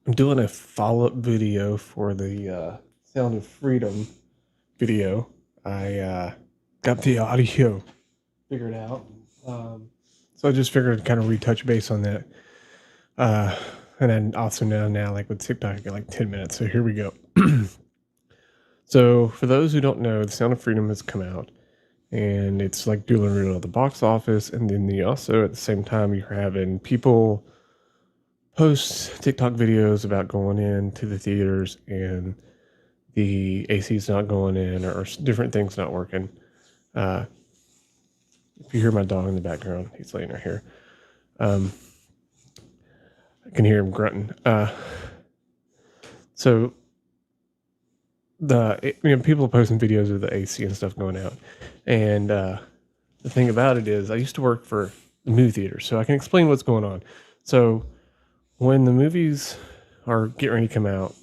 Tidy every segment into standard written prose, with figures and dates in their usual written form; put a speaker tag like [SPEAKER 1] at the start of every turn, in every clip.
[SPEAKER 1] I'm doing a follow-up video for the Sound of Freedom video. I got the audio figured out. Um, so I just figured I'd kind of retouch base on that. Uh, and then also now, like with TikTok, I got like 10 minutes. So here we go. So for those who don't know, the Sound of Freedom has come out. And it's like doing really well at the box office. And then you also, at the same time, you're having people post TikTok videos about going into the theaters and the AC's not going in or different things not working. Uh, if you hear my dog in the background, he's laying right here. I can hear him grunting. So people are posting videos of the AC and stuff going out, and the thing about it is, I used to work for the movie theater, so I can explain what's going on. So when the movies are getting ready to come out,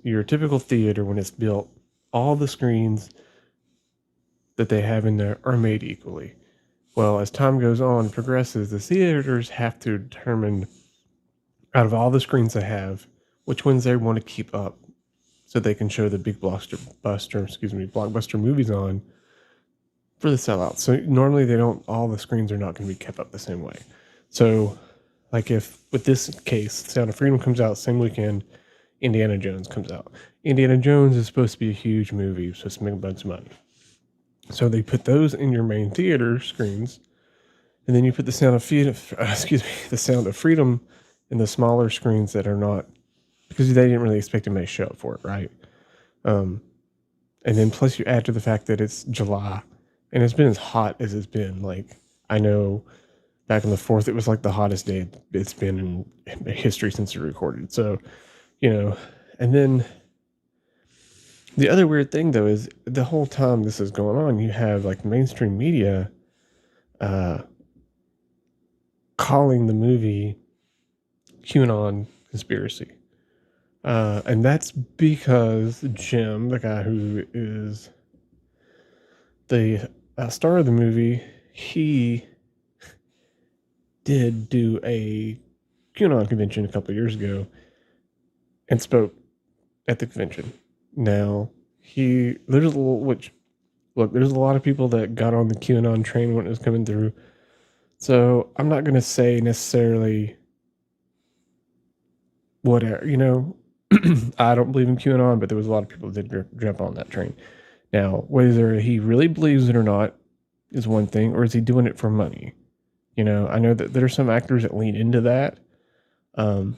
[SPEAKER 1] your typical theater, when it's built, all the screens that they have in there are made equally. Well, as time goes on, progresses, the theaters have to determine, out of all the screens they have, which ones they want to keep up so they can show the big blockbuster movies on for the sellout. So normally all the screens are not going to be kept up the same way. So like if with this case, Sound of Freedom comes out same weekend, Indiana Jones comes out. Indiana Jones is supposed to be a huge movie, supposed to make a bunch of money. So they put those in your main theater screens, and then you put the Sound of Freedom in the smaller screens that are not, because they didn't really expect anybody to show up for it, right? And then plus you add to the fact that it's July, and it's been as hot as it's been. Like, I know back on the 4th, it was like the hottest day it's been in history since it recorded. So, and then the other weird thing though is the whole time this is going on, you have like mainstream media calling the movie QAnon conspiracy. And that's because Jim, the guy who is the star of the movie, he did do a QAnon convention a couple years ago and spoke at the convention. Now, there's a lot of people that got on the QAnon train when it was coming through. So I'm not going to say necessarily whatever, I don't believe in QAnon, but there was a lot of people that did jump on that train. Now, whether he really believes it or not is one thing, or is he doing it for money? I know that there are some actors that lean into that. And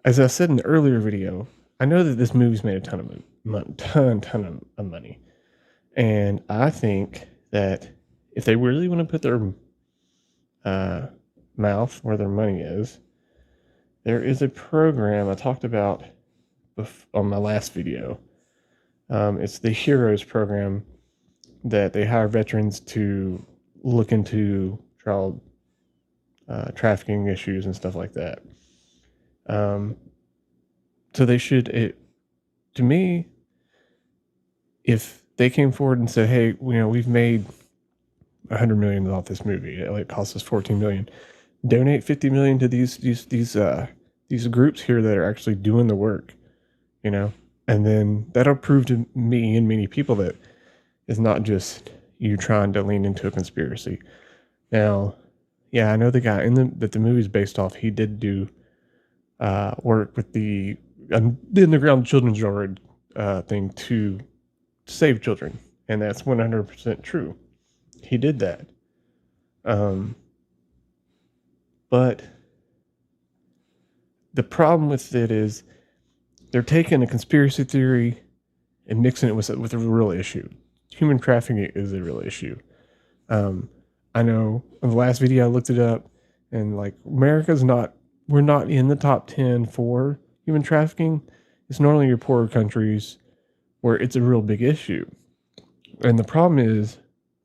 [SPEAKER 1] as I said in the earlier video, I know that this movie's made a ton of money. And I think that if they really want to put their mouth where their money is, there is a program I talked about on my last video. It's the Heroes program that they hire veterans to look into child trafficking issues and stuff like that. So they should, to me, if they came forward and said, "Hey, we've made $100 million off this movie. It cost us $14 million. Donate $50 million to these groups here that are actually doing the work," and then that'll prove to me and many people that it's not just you trying to lean into a conspiracy. Now, yeah, I know the guy that the movie's based off. He did do work with the underground children's yard thing to save children, and that's 100% true. He did that. But the problem with it is they're taking a conspiracy theory and mixing it with a real issue. Human trafficking is a real issue. I know in the last video I looked it up, and like we're not in the top 10 for human trafficking. It's normally your poorer countries where it's a real big issue. And the problem is,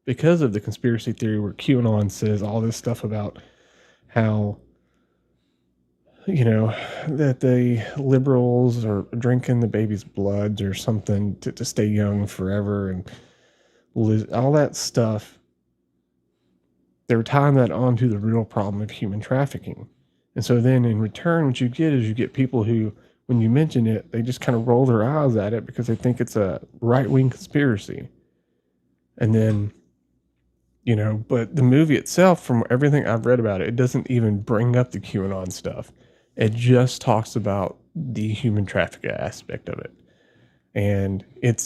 [SPEAKER 1] because of the conspiracy theory where QAnon says all this stuff about how, that the liberals are drinking the baby's blood or something to stay young forever and all that stuff. they were tying that onto the real problem of human trafficking. And so then in return, what you get is you get people who, when you mention it, they just kind of roll their eyes at it because they think it's a right-wing conspiracy. And then, but the movie itself, from everything I've read about it, it doesn't even bring up the QAnon stuff. It just talks about the human trafficking aspect of it. And it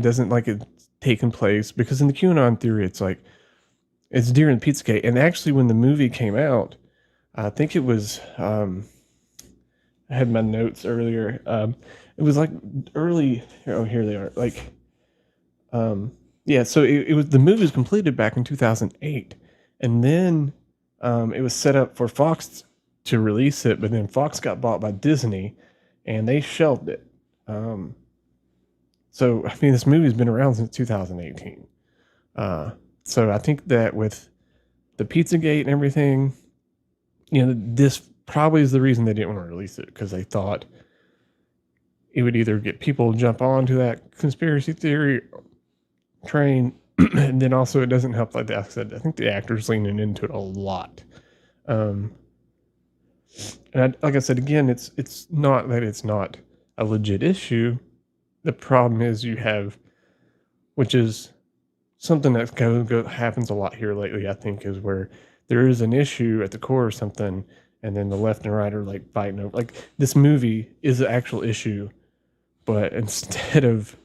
[SPEAKER 1] doesn't like it's taken place, because in the QAnon theory, it's like, it's during Pizzagate. And actually, when the movie came out, I think it was, I had my notes earlier. It was like early, oh, here they are. Like, yeah, so it was, the movie was completed back in 2008. And then it was set up for Fox to release it, but then Fox got bought by Disney and they shelved it. So, I mean, this movie's been around since 2018. So I think that with the Pizzagate and everything, this probably is the reason they didn't want to release it, because they thought it would either get people to jump onto that conspiracy theory train, and then also it doesn't help, like I said, I think the actor's leaning into it a lot. And like I said, again, it's not that it's not a legit issue. The problem is you have, which is something that happens a lot here lately, I think, is where there is an issue at the core of something, and then the left and right are like fighting over. Like, this movie is an actual issue, but instead of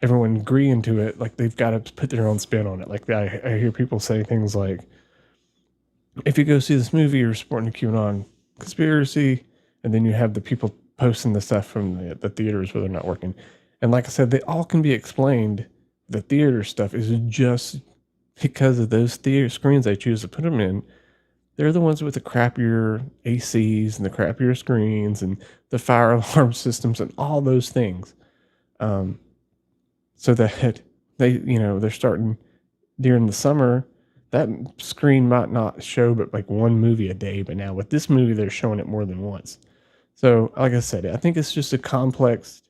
[SPEAKER 1] everyone agreeing to it, like, they've got to put their own spin on it. Like, I hear people say things like, if you go see this movie, you're supporting the QAnon conspiracy, and then you have the people posting the stuff from the theaters where they're not working. And like I said, they all can be explained. The theater stuff is just because of those theater screens they choose to put them in. They're the ones with the crappier ACs and the crappier screens and the fire alarm systems and all those things. So that they're starting during the summer, that screen might not show but like one movie a day, but now with this movie, they're showing it more than once. So like I said, I think it's just a complex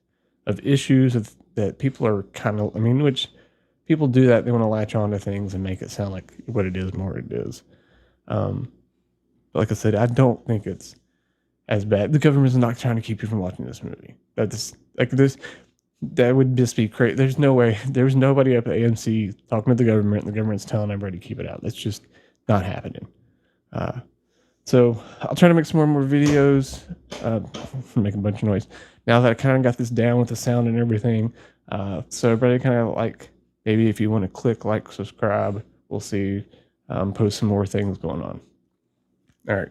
[SPEAKER 1] of issues that people are kind of, which people do that. They want to latch on to things and make it sound like what it is more it is. But like I said, I don't think it's as bad. The government's not trying to keep you from watching this movie. That's like this. That would just be crazy. There's no way. There's nobody up at AMC talking to the government, and the government's telling everybody to keep it out. That's just not happening. So I'll try to make some more videos. I'm making a bunch of noise now that I kind of got this down with the sound and everything. So everybody kind of like, maybe if you want to click like, subscribe, we'll see. Post some more things going on. All right.